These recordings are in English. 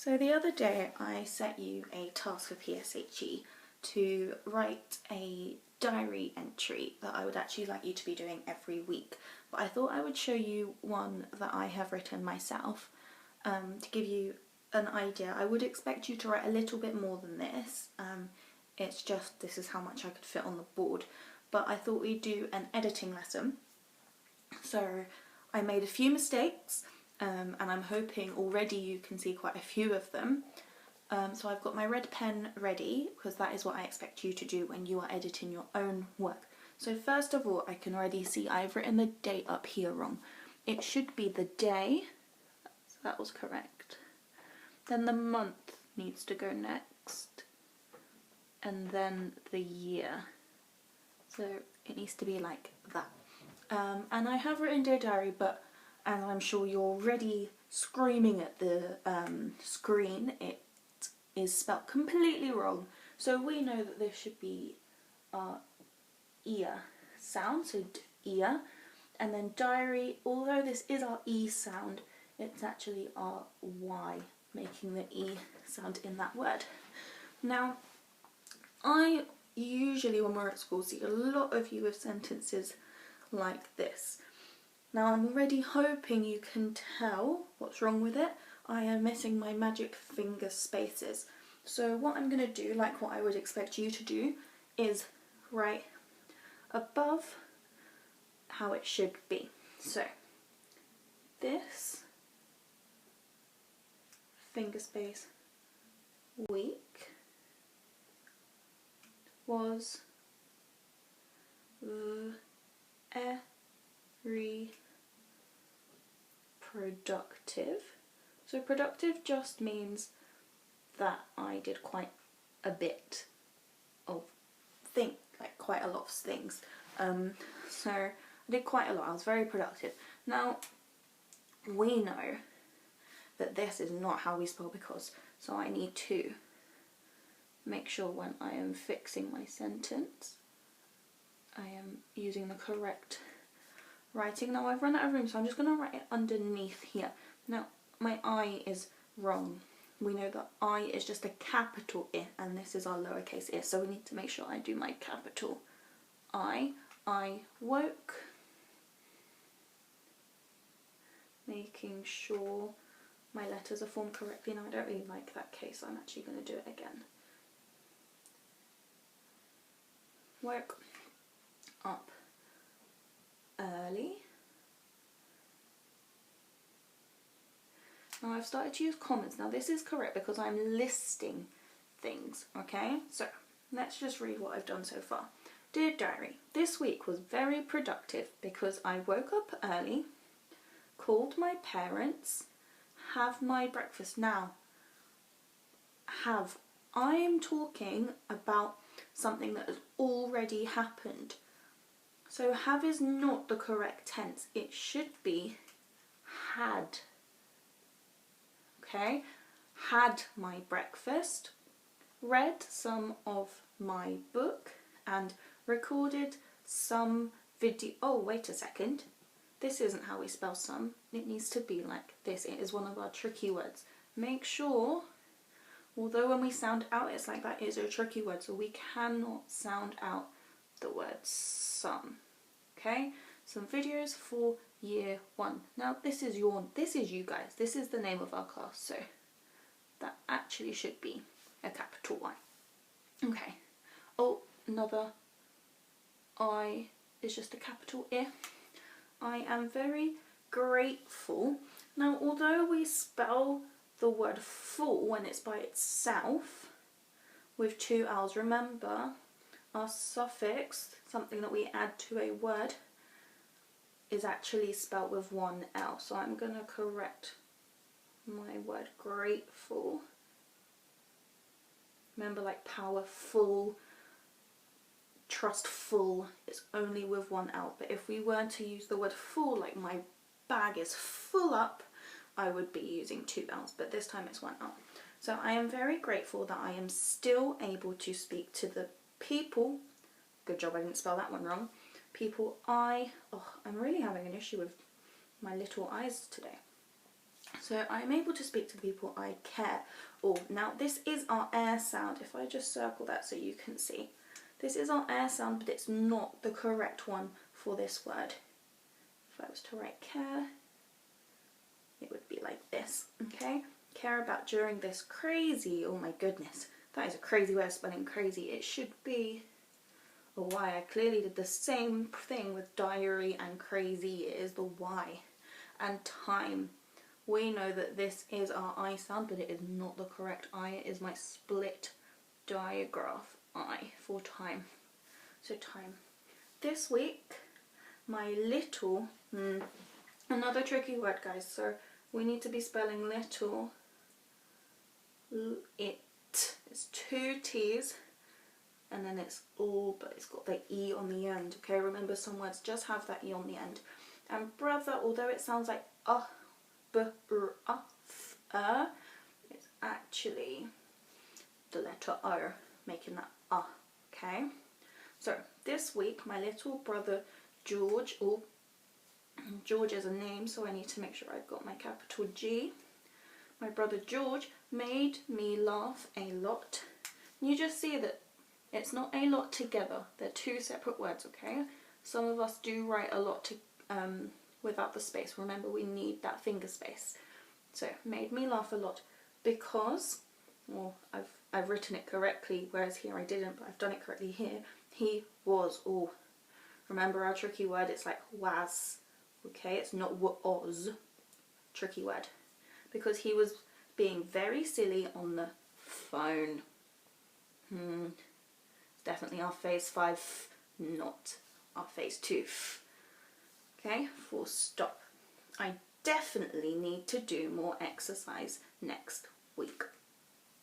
So the other day I set you a task for PSHE to write a diary entry that I would actually like you to be doing every week. But I thought I would show you one that I have written myself to give you an idea. I would expect you to write a little bit more than this. It's just this is how much I could fit on the board. But I thought we'd do an editing lesson. So I made a few mistakes. And I'm hoping already you can see quite a few of them. So I've got my red pen ready because that is what I expect you to do when you are editing your own work. So first of all, I can already see I've written the date up here wrong. It should be the day, so that was correct. Then the month needs to go next, and then the year. So it needs to be like that. And I have written Dear Diary, but and I'm sure you're already screaming at the screen, it is spelt completely wrong. So we know that this should be our ear sound, so ear, and then diary, although this is our E sound, it's actually our Y, making the E sound in that word. Now, I usually when we're at school see a lot of you with sentences like this. Now I'm already hoping you can tell what's wrong with it. I am missing my magic finger spaces. So what I'm going to do, like what I would expect you to do, is write above how it should be. So this finger space week was very productive. So productive just means that I did quite a bit of things, like quite a lot of things. So I did quite a lot. I was very productive. Now we know that this is not how we spell because, so I need to make sure when I am fixing my sentence I am using the correct writing. Now I've run out of room, so I'm just going to write it underneath here. Now my I is wrong. We know that I is just a capital I and this is our lowercase I, so we need to make sure I do my capital I. I woke, making sure my letters are formed correctly. Now I don't really like that case, so I'm actually going to do it again. Woke up early. Now I've started to use commas. Now this is correct because I'm listing things, okay? So let's just read what I've done so far. Dear Diary, this week was very productive because I woke up early, called my parents, have my breakfast. Now, I am talking about something that has already happened. So have is not the correct tense. It should be had. Okay? Had my breakfast, read some of my book, and recorded some video. Oh, wait a second. This isn't how we spell some. It needs to be like this. It is one of our tricky words. Make sure, although when we sound out it's like that, it is a tricky word, so we cannot sound out the word some. Okay? Some videos for year 1. Now this is you guys. This is the name of our class, so that actually should be a capital Y. Okay. Oh, another I is just a capital I. I am very grateful. Now although we spell the word full when it's by itself with 2 L's, remember our suffix, something that we add to a word, is actually spelt with 1 L. So I'm going to correct my word grateful. Remember, like powerful, trustful is only with 1 L. But if we were to use the word full, like my bag is full up, I would be using 2 L's. But this time it's 1 L. So I am very grateful that I am still able to speak to the people. Good job I didn't spell that one wrong. People I'm really having an issue with my little eyes today. So I'm able to speak to people I care. Oh, now this is our air sound. If I just circle that so you can see. This is our air sound, but it's not the correct one for this word. If I was to write care, it would be like this, okay? Care about during this crazy, oh my goodness, that is a crazy way of spelling crazy. It should be a Y. I clearly did the same thing with diary and crazy. It is the Y. And time. We know that this is our I sound, but it is not the correct I. It is my split digraph I for time. So time. This week, my little, another tricky word, guys. So we need to be spelling little. It. It's 2 T's. And then it's all, but it's got the E on the end, okay? Remember, some words just have that E on the end. And brother, although it sounds like it's actually the letter O, making that okay? So, this week, my little brother George, George is a name, so I need to make sure I've got my capital G. My brother George made me laugh a lot. You just see that it's not a lot together. They're 2 separate words, okay? Some of us do write a lot without the space. Remember, we need that finger space. So, made me laugh a lot because, well, I've written it correctly, whereas here I didn't, but I've done it correctly here. He was, remember our tricky word? It's like was, okay? It's not was. Tricky word. Because he was being very silly on the phone. Definitely our phase 5, not our phase 2. Okay, full stop. I definitely need to do more exercise next week.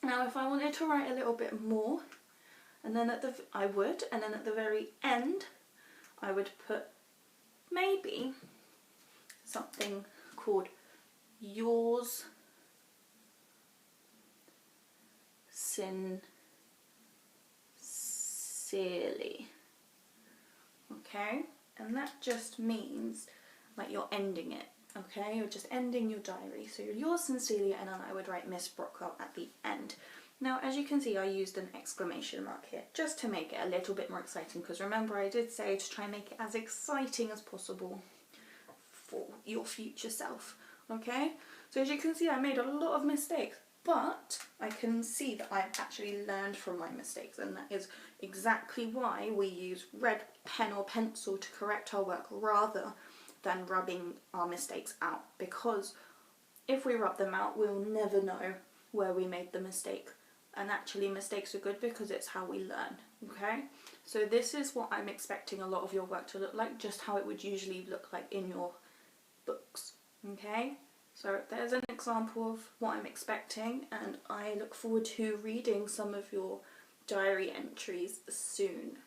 Now, if I wanted to write a little bit more, and then at the very end, I would put maybe something called yours sincerely, okay? And that just means like you're ending it, okay? You're just ending your diary. So yours sincerely, and then I would write Miss Brockwell at the end. Now, as you can see, I used an exclamation mark here just to make it a little bit more exciting, because remember I did say to try and make it as exciting as possible for your future self, okay? So as you can see, I made a lot of mistakes, but I can see that I've actually learned from my mistakes, and that is exactly why we use red pen or pencil to correct our work rather than rubbing our mistakes out, because if we rub them out, we'll never know where we made the mistake. And actually, mistakes are good because it's how we learn, okay? So this is what I'm expecting a lot of your work to look like, just how it would usually look like in your books, okay? So there's an example of what I'm expecting, and I look forward to reading some of your diary entries soon.